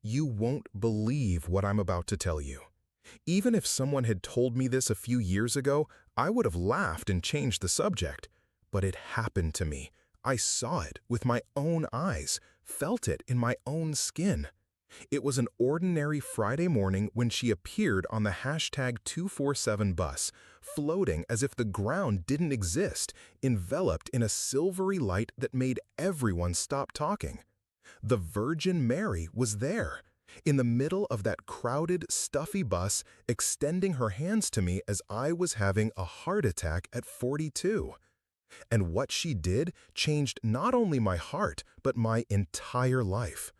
You won't believe what I'm about to tell you. Even if someone had told me this a few years ago, I would have laughed and changed the subject. But it happened to me. I saw it with my own eyes, felt it in my own skin. It was an ordinary Friday morning when she appeared on the hashtag 247 bus, floating as if the ground didn't exist, enveloped in a silvery light that made everyone stop talking. The Virgin Mary was there, in the middle of that crowded, stuffy bus, extending her hands to me as I was having a heart attack at 42. And what she did changed not only my heart, but my entire life.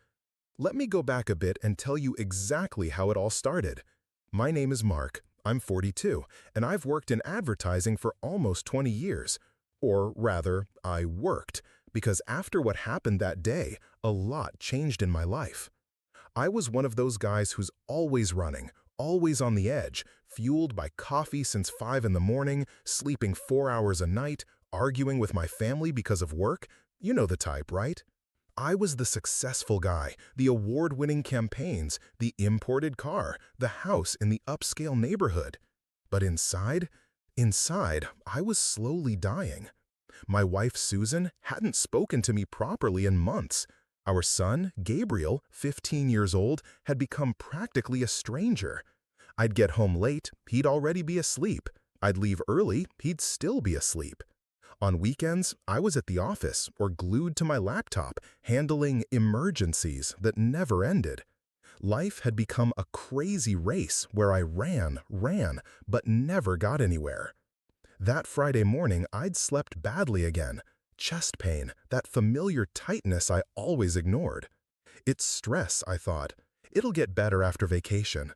Let me go back a bit and tell you exactly how it all started. My name is Mark, I'm 42, and I've worked in advertising for almost 20 years. Or rather, I worked, because after what happened that day, a lot changed in my life. I was one of those guys who's always running, always on the edge, fueled by coffee since 5 in the morning, sleeping 4 hours a night, arguing with my family because of work. You know the type, right? I was the successful guy, the award-winning campaigns, the imported car, the house in the upscale neighborhood. But inside, I was slowly dying. My wife, Susan, hadn't spoken to me properly in months. Our son, Gabriel, 15 years old, had become practically a stranger. I'd get home late, he'd already be asleep. I'd leave early, he'd still be asleep. On weekends, I was at the office or glued to my laptop, handling emergencies that never ended. Life had become a crazy race where I ran, but never got anywhere. That Friday morning, I'd slept badly again. Chest pain, that familiar tightness I always ignored. It's stress, I thought. It'll get better after vacation.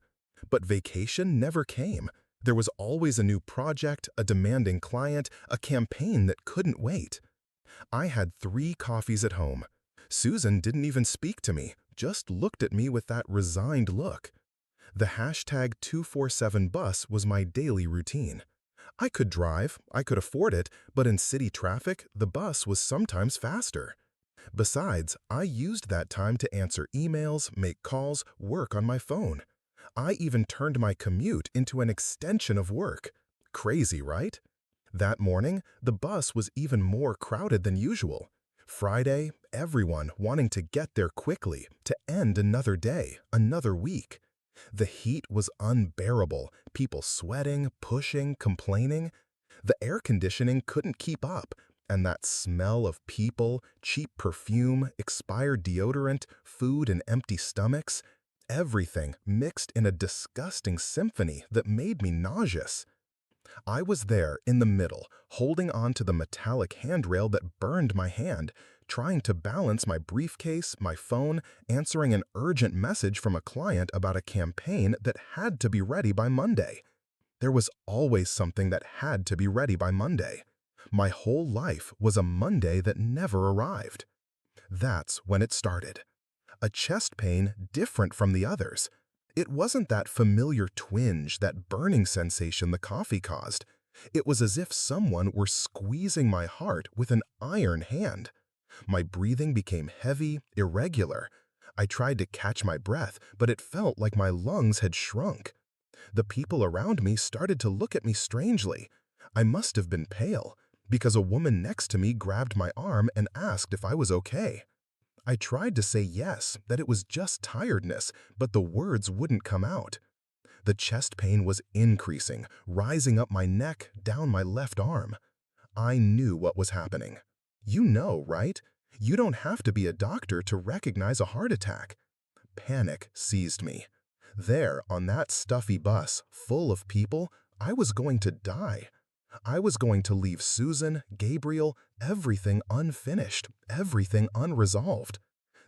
But vacation never came. There was always a new project, a demanding client, a campaign that couldn't wait. I had 3 coffees at home. Susan didn't even speak to me, just looked at me with that resigned look. The hashtag 247 bus was my daily routine. I could drive, I could afford it, but in city traffic, the bus was sometimes faster. Besides, I used that time to answer emails, make calls, work on my phone. I even turned my commute into an extension of work. Crazy, right? That morning, the bus was even more crowded than usual. Friday, everyone wanting to get there quickly, to end another day, another week. The heat was unbearable, people sweating, pushing, complaining. The air conditioning couldn't keep up, and that smell of people, cheap perfume, expired deodorant, food and empty stomachs, everything mixed in a disgusting symphony that made me nauseous. I was there in the middle, holding on to the metallic handrail that burned my hand, trying to balance my briefcase, my phone, answering an urgent message from a client about a campaign that had to be ready by Monday. There was always something that had to be ready by Monday. My whole life was a Monday that never arrived. That's when it started. A chest pain different from the others. It wasn't that familiar twinge, that burning sensation the coffee caused. It was as if someone were squeezing my heart with an iron hand. My breathing became heavy, irregular. I tried to catch my breath, but it felt like my lungs had shrunk. The people around me started to look at me strangely. I must have been pale, because a woman next to me grabbed my arm and asked if I was okay. I tried to say yes, that it was just tiredness, but the words wouldn't come out. The chest pain was increasing, rising up my neck, down my left arm. I knew what was happening. You know, right? You don't have to be a doctor to recognize a heart attack. Panic seized me. There, on that stuffy bus, full of people, I was going to die. I was going to leave Susan, Gabriel, everything unfinished, everything unresolved.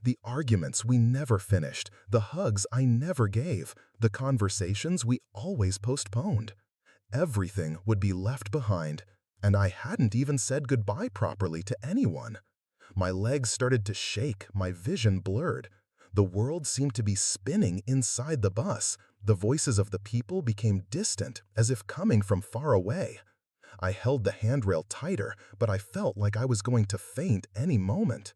The arguments we never finished, the hugs I never gave, the conversations we always postponed. Everything would be left behind, and I hadn't even said goodbye properly to anyone. My legs started to shake, my vision blurred. The world seemed to be spinning inside the bus. The voices of the people became distant, as if coming from far away. I held the handrail tighter, but I felt like I was going to faint any moment.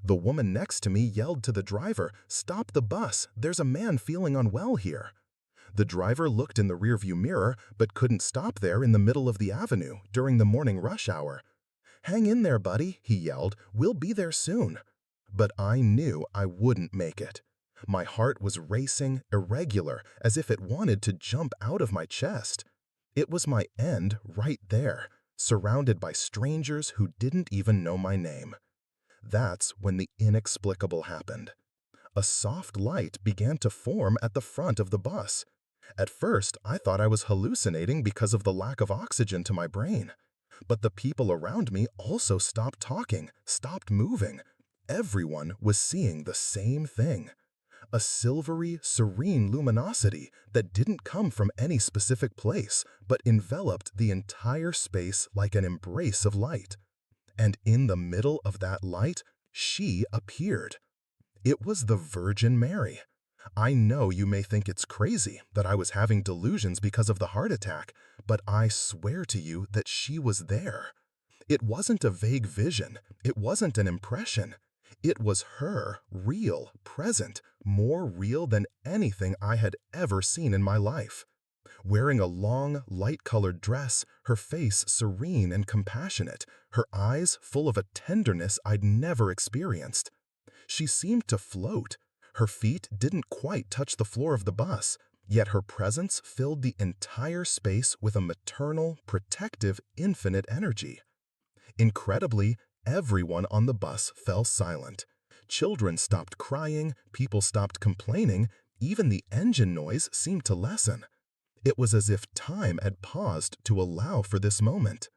The woman next to me yelled to the driver, "Stop the bus, there's a man feeling unwell here." The driver looked in the rearview mirror but couldn't stop there in the middle of the avenue during the morning rush hour. "Hang in there, buddy," he yelled, "we'll be there soon." But I knew I wouldn't make it. My heart was racing, irregular, as if it wanted to jump out of my chest. It was my end right there, surrounded by strangers who didn't even know my name. That's when the inexplicable happened. A soft light began to form at the front of the bus. At first, I thought I was hallucinating because of the lack of oxygen to my brain. But the people around me also stopped talking, stopped moving. Everyone was seeing the same thing. A silvery, serene luminosity that didn't come from any specific place, but enveloped the entire space like an embrace of light. And in the middle of that light, she appeared. It was the Virgin Mary. I know you may think it's crazy that I was having delusions because of the heart attack, but I swear to you that she was there. It wasn't a vague vision. It wasn't an impression. It was her, real, present, more real than anything I had ever seen in my life. Wearing a long, light-colored dress, her face serene and compassionate, her eyes full of a tenderness I'd never experienced. She seemed to float. Her feet didn't quite touch the floor of the bus, yet her presence filled the entire space with a maternal, protective, infinite energy. Incredibly, everyone on the bus fell silent. Children stopped crying, people stopped complaining, even the engine noise seemed to lessen. It was as if time had paused to allow for this moment.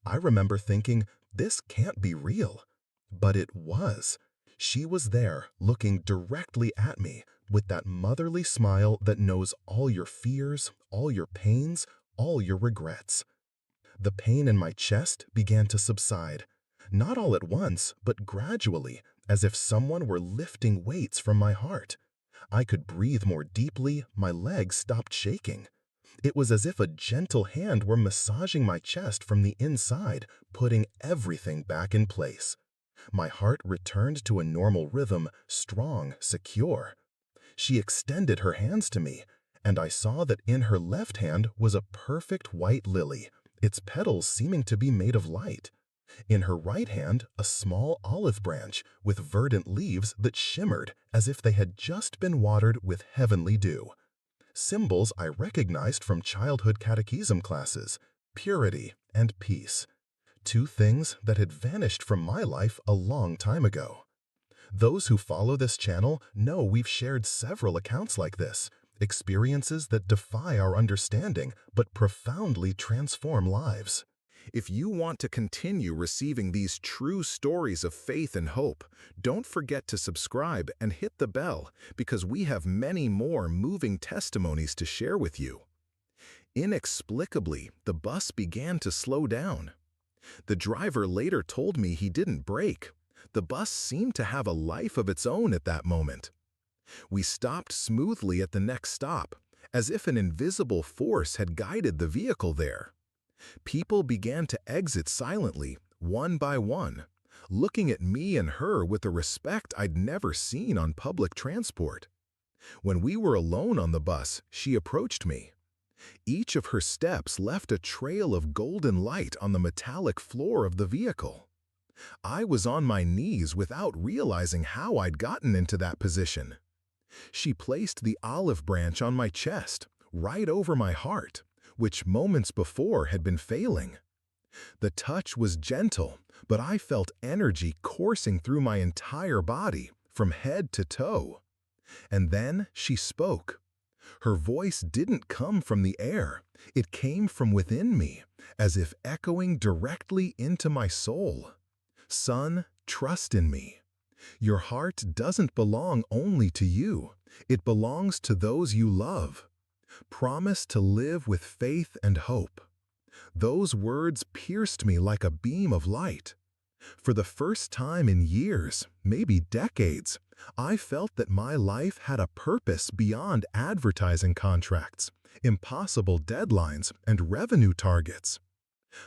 I remember thinking, this can't be real. But it was. She was there, looking directly at me, with that motherly smile that knows all your fears, all your pains, all your regrets. The pain in my chest began to subside. Not all at once, but gradually, as if someone were lifting weights from my heart. I could breathe more deeply, my legs stopped shaking. It was as if a gentle hand were massaging my chest from the inside, putting everything back in place. My heart returned to a normal rhythm, strong, secure. She extended her hands to me, and I saw that in her left hand was a perfect white lily, its petals seeming to be made of light. In her right hand, a small olive branch with verdant leaves that shimmered as if they had just been watered with heavenly dew. Symbols I recognized from childhood catechism classes, purity and peace. Two things that had vanished from my life a long time ago. Those who follow this channel know we've shared several accounts like this, experiences that defy our understanding but profoundly transform lives. If you want to continue receiving these true stories of faith and hope, don't forget to subscribe and hit the bell because we have many more moving testimonies to share with you. Inexplicably, the bus began to slow down. The driver later told me he didn't brake. The bus seemed to have a life of its own at that moment. We stopped smoothly at the next stop, as if an invisible force had guided the vehicle there. People began to exit silently, one by one, looking at me and her with a respect I'd never seen on public transport. When we were alone on the bus, she approached me. Each of her steps left a trail of golden light on the metallic floor of the vehicle. I was on my knees without realizing how I'd gotten into that position. She placed the olive branch on my chest, right over my heart, which moments before had been failing. The touch was gentle, but I felt energy coursing through my entire body, from head to toe. And then she spoke. Her voice didn't come from the air. It came from within me, as if echoing directly into my soul. "Son, trust in me. Your heart doesn't belong only to you. It belongs to those you love. Promise to live with faith and hope." Those words pierced me like a beam of light. For the first time in years, maybe decades, I felt that my life had a purpose beyond advertising contracts, impossible deadlines, and revenue targets.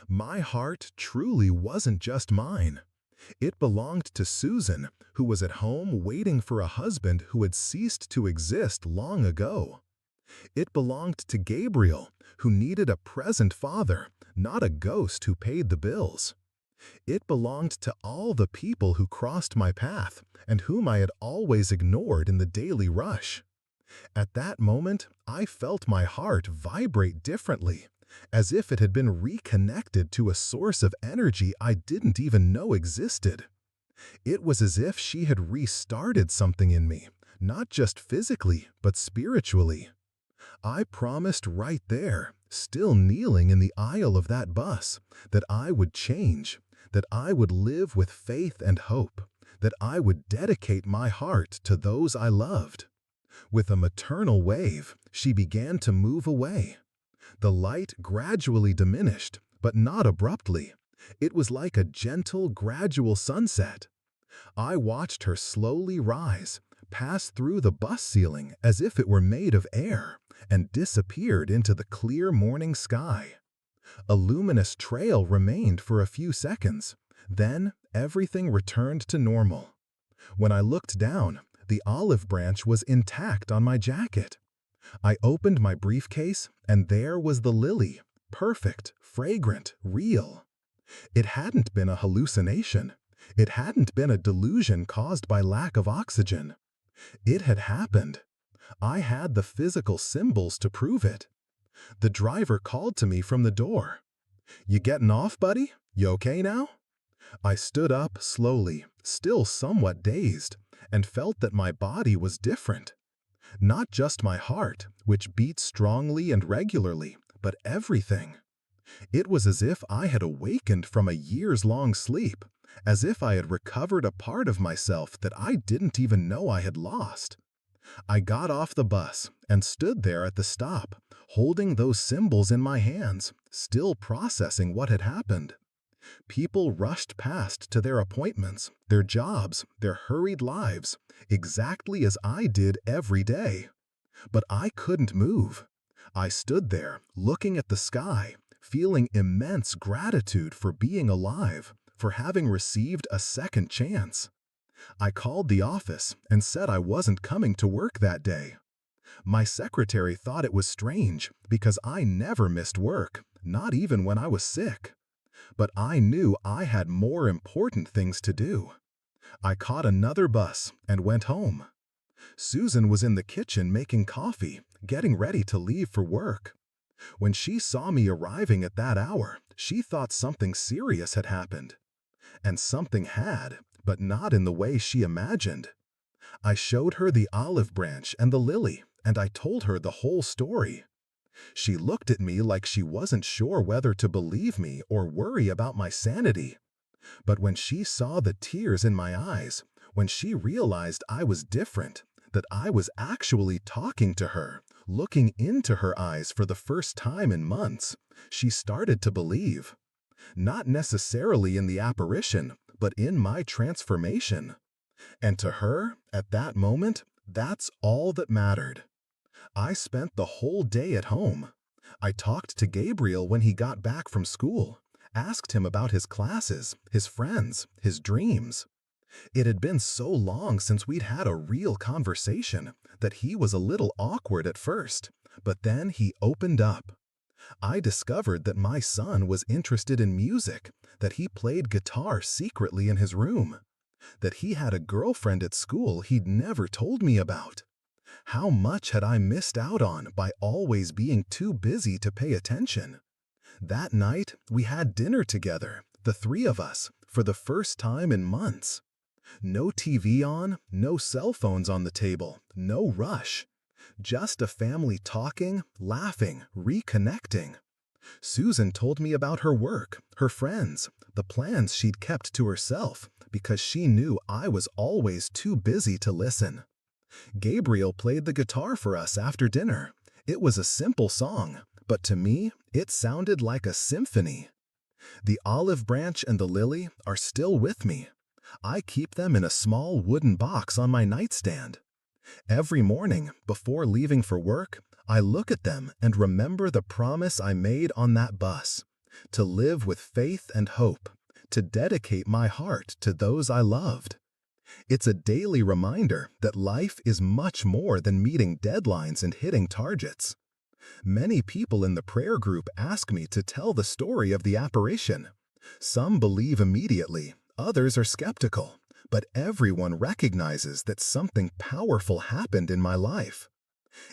My heart truly wasn't just mine. It belonged to Susan, who was at home waiting for a husband who had ceased to exist long ago. It belonged to Gabriel, who needed a present father, not a ghost who paid the bills. It belonged to all the people who crossed my path and whom I had always ignored in the daily rush. At that moment, I felt my heart vibrate differently, as if it had been reconnected to a source of energy I didn't even know existed. It was as if she had restarted something in me, not just physically, but spiritually. I promised right there, still kneeling in the aisle of that bus, that I would change, that I would live with faith and hope, that I would dedicate my heart to those I loved. With a maternal wave, she began to move away. The light gradually diminished, but not abruptly. It was like a gentle, gradual sunset. I watched her slowly rise, pass through the bus ceiling as if it were made of air, and disappeared into the clear morning sky. A luminous trail remained for a few seconds. Then everything returned to normal. When I looked down, the olive branch was intact on my jacket. I opened my briefcase, and there was the lily, perfect, fragrant, real. It hadn't been a hallucination. It hadn't been a delusion caused by lack of oxygen. It had happened. I had the physical symbols to prove it. The driver called to me from the door. "You getting off, buddy? You okay now?" I stood up slowly, still somewhat dazed, and felt that my body was different. Not just my heart, which beat strongly and regularly, but everything. It was as if I had awakened from a years-long sleep, as if I had recovered a part of myself that I didn't even know I had lost. I got off the bus and stood there at the stop, holding those symbols in my hands, still processing what had happened. People rushed past to their appointments, their jobs, their hurried lives, exactly as I did every day. But I couldn't move. I stood there, looking at the sky, feeling immense gratitude for being alive, for having received a second chance. I called the office and said I wasn't coming to work that day. My secretary thought it was strange because I never missed work, not even when I was sick. But I knew I had more important things to do. I caught another bus and went home. Susan was in the kitchen making coffee, getting ready to leave for work. When she saw me arriving at that hour, she thought something serious had happened. And something had, but not in the way she imagined. I showed her the olive branch and the lily, and I told her the whole story. She looked at me like she wasn't sure whether to believe me or worry about my sanity. But when she saw the tears in my eyes, when she realized I was different, that I was actually talking to her, looking into her eyes for the first time in months, she started to believe. Not necessarily in the apparition, but in my transformation. And to her, at that moment, that's all that mattered. I spent the whole day at home. I talked to Gabriel when he got back from school, asked him about his classes, his friends, his dreams. It had been so long since we'd had a real conversation that he was a little awkward at first, but then he opened up. I discovered that my son was interested in music, that he played guitar secretly in his room, that he had a girlfriend at school he'd never told me about. How much had I missed out on by always being too busy to pay attention? That night, we had dinner together, the three of us, for the first time in months. No TV on, no cell phones on the table, no rush. Just a family talking, laughing, reconnecting. Susan told me about her work, her friends, the plans she'd kept to herself because she knew I was always too busy to listen. Gabriel played the guitar for us after dinner. It was a simple song, but to me, it sounded like a symphony. The olive branch and the lily are still with me. I keep them in a small wooden box on my nightstand. Every morning, before leaving for work, I look at them and remember the promise I made on that bus, to live with faith and hope, to dedicate my heart to those I loved. It's a daily reminder that life is much more than meeting deadlines and hitting targets. Many people in the prayer group ask me to tell the story of the apparition. Some believe immediately, others are skeptical, but everyone recognizes that something powerful happened in my life.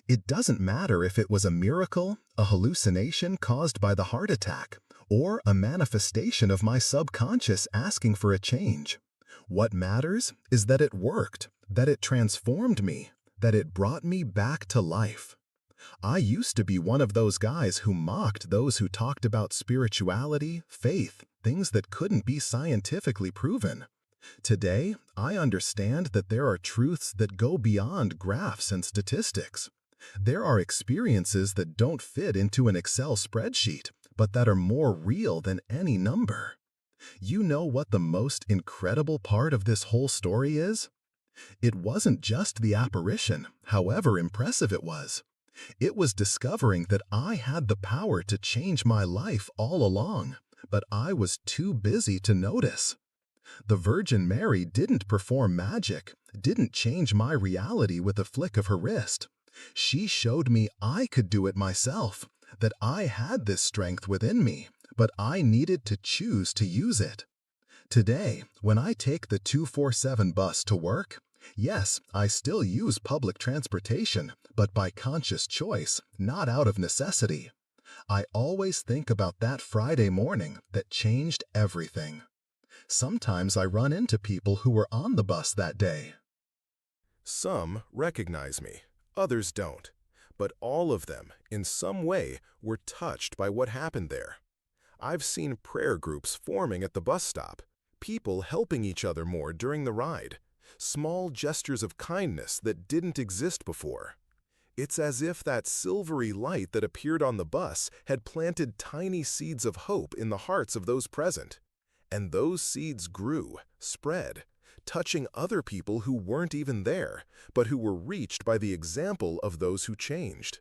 It doesn't matter if it was a miracle, a hallucination caused by the heart attack, or a manifestation of my subconscious asking for a change. What matters is that it worked, that it transformed me, that it brought me back to life. I used to be one of those guys who mocked those who talked about spirituality, faith, things that couldn't be scientifically proven. Today, I understand that there are truths that go beyond graphs and statistics. There are experiences that don't fit into an Excel spreadsheet, but that are more real than any number. You know what the most incredible part of this whole story is? It wasn't just the apparition, however impressive it was. It was discovering that I had the power to change my life all along, but I was too busy to notice. The Virgin Mary didn't perform magic, didn't change my reality with a flick of her wrist. She showed me I could do it myself, that I had this strength within me, but I needed to choose to use it. Today, when I take the 247 bus to work, yes, I still use public transportation, but by conscious choice, not out of necessity. I always think about that Friday morning that changed everything. Sometimes I run into people who were on the bus that day. Some recognize me, others don't, but all of them, in some way, were touched by what happened there. I've seen prayer groups forming at the bus stop, people helping each other more during the ride, small gestures of kindness that didn't exist before. It's as if that silvery light that appeared on the bus had planted tiny seeds of hope in the hearts of those present. And those seeds grew, spread, touching other people who weren't even there, but who were reached by the example of those who changed.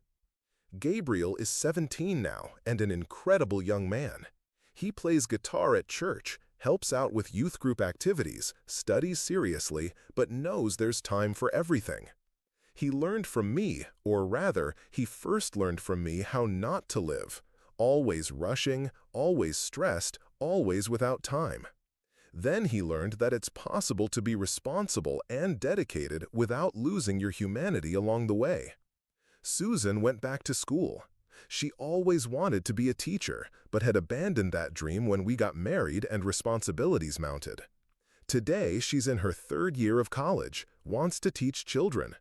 Gabriel is 17 now and an incredible young man. He plays guitar at church, helps out with youth group activities, studies seriously, but knows there's time for everything. He learned from me, or rather, he first learned from me how not to live, always rushing, always stressed, always without time. Then he learned that it's possible to be responsible and dedicated without losing your humanity along the way. Susan went back to school. She always wanted to be a teacher, but had abandoned that dream when we got married and responsibilities mounted. Today, she's in her 3rd year of college, wants to teach children.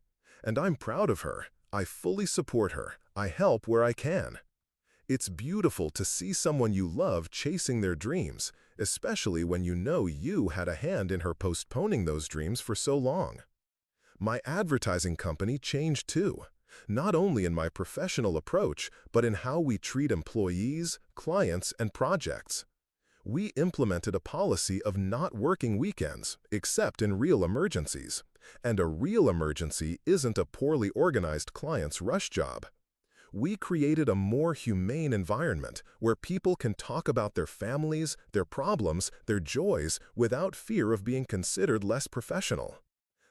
And I'm proud of her. I fully support her. I help where I can. It's beautiful to see someone you love chasing their dreams, especially when you know you had a hand in her postponing those dreams for so long. My advertising company changed too, not only in my professional approach, but in how we treat employees, clients, and projects. We implemented a policy of not working weekends, except in real emergencies. And a real emergency isn't a poorly organized client's rush job. We created a more humane environment where people can talk about their families, their problems, their joys without fear of being considered less professional.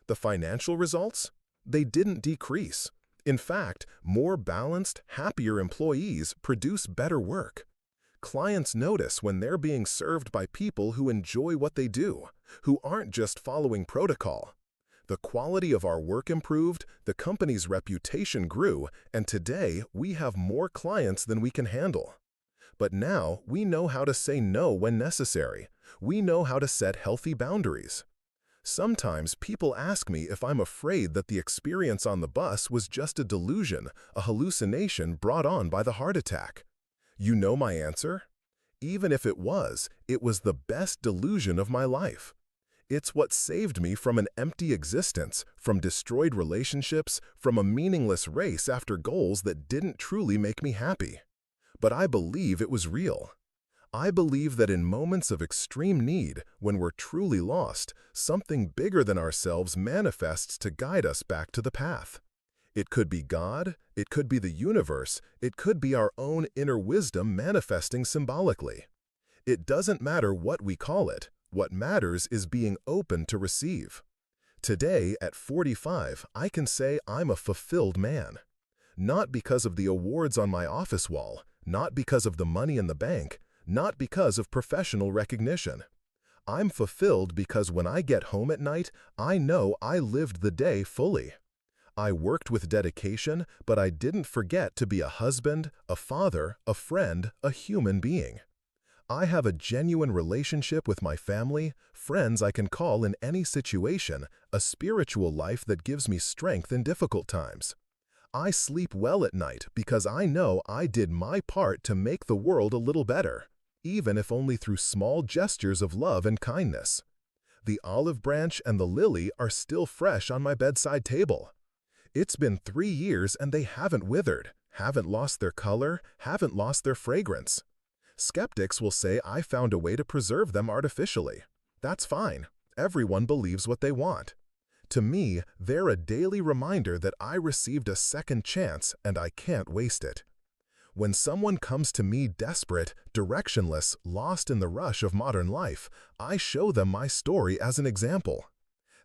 The financial results? They didn't decrease. In fact, more balanced, happier employees produce better work. Clients notice when they're being served by people who enjoy what they do, who aren't just following protocol. The quality of our work improved, the company's reputation grew, and today we have more clients than we can handle. But now we know how to say no when necessary. We know how to set healthy boundaries. Sometimes people ask me if I'm afraid that the experience on the bus was just a delusion, a hallucination brought on by the heart attack. You know my answer? Even if it was the best delusion of my life. It's what saved me from an empty existence, from destroyed relationships, from a meaningless race after goals that didn't truly make me happy. But I believe it was real. I believe that in moments of extreme need, when we're truly lost, something bigger than ourselves manifests to guide us back to the path. It could be God, it could be the universe, it could be our own inner wisdom manifesting symbolically. It doesn't matter what we call it. What matters is being open to receive. Today, at 45, I can say I'm a fulfilled man. Not because of the awards on my office wall, not because of the money in the bank, not because of professional recognition. I'm fulfilled because when I get home at night, I know I lived the day fully. I worked with dedication, but I didn't forget to be a husband, a father, a friend, a human being. I have a genuine relationship with my family, friends I can call in any situation, a spiritual life that gives me strength in difficult times. I sleep well at night because I know I did my part to make the world a little better, even if only through small gestures of love and kindness. The olive branch and the lily are still fresh on my bedside table. It's been 3 years and they haven't withered, haven't lost their color, haven't lost their fragrance. Skeptics will say I found a way to preserve them artificially. That's fine. Everyone believes what they want. To me, they're a daily reminder that I received a second chance and I can't waste it. When someone comes to me desperate, directionless, lost in the rush of modern life, I show them my story as an example.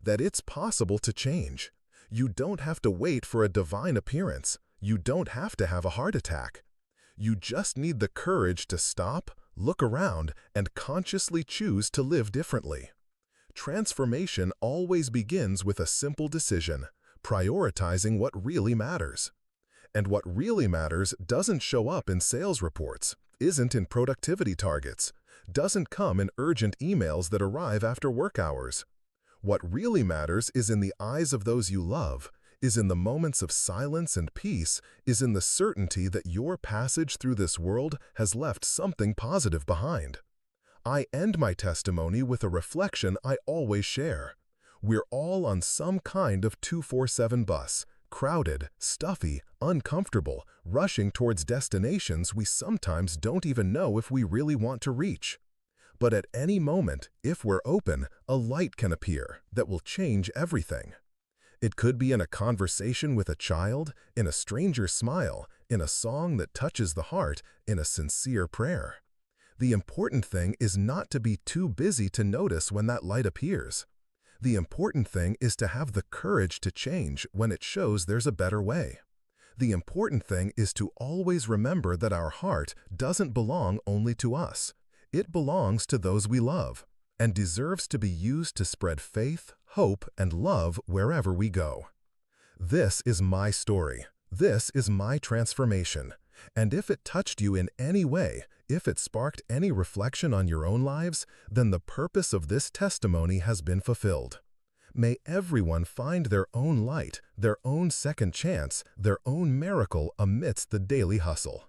That it's possible to change. You don't have to wait for a divine appearance. You don't have to have a heart attack. You just need the courage to stop, look around, and consciously choose to live differently. Transformation always begins with a simple decision, prioritizing what really matters. And what really matters doesn't show up in sales reports, isn't in productivity targets, doesn't come in urgent emails that arrive after work hours. What really matters is in the eyes of those you love, is in the moments of silence and peace, is in the certainty that your passage through this world has left something positive behind. I end my testimony with a reflection I always share. We're all on some kind of 247 bus, crowded, stuffy, uncomfortable, rushing towards destinations we sometimes don't even know if we really want to reach. But at any moment, if we're open, a light can appear that will change everything. It could be in a conversation with a child, in a stranger's smile, in a song that touches the heart, in a sincere prayer. The important thing is not to be too busy to notice when that light appears. The important thing is to have the courage to change when it shows there's a better way. The important thing is to always remember that our heart doesn't belong only to us. It belongs to those we love, and deserves to be used to spread faith, hope, and love wherever we go. This is my story. This is my transformation. And if it touched you in any way, if it sparked any reflection on your own lives, then the purpose of this testimony has been fulfilled. May everyone find their own light, their own second chance, their own miracle amidst the daily hustle.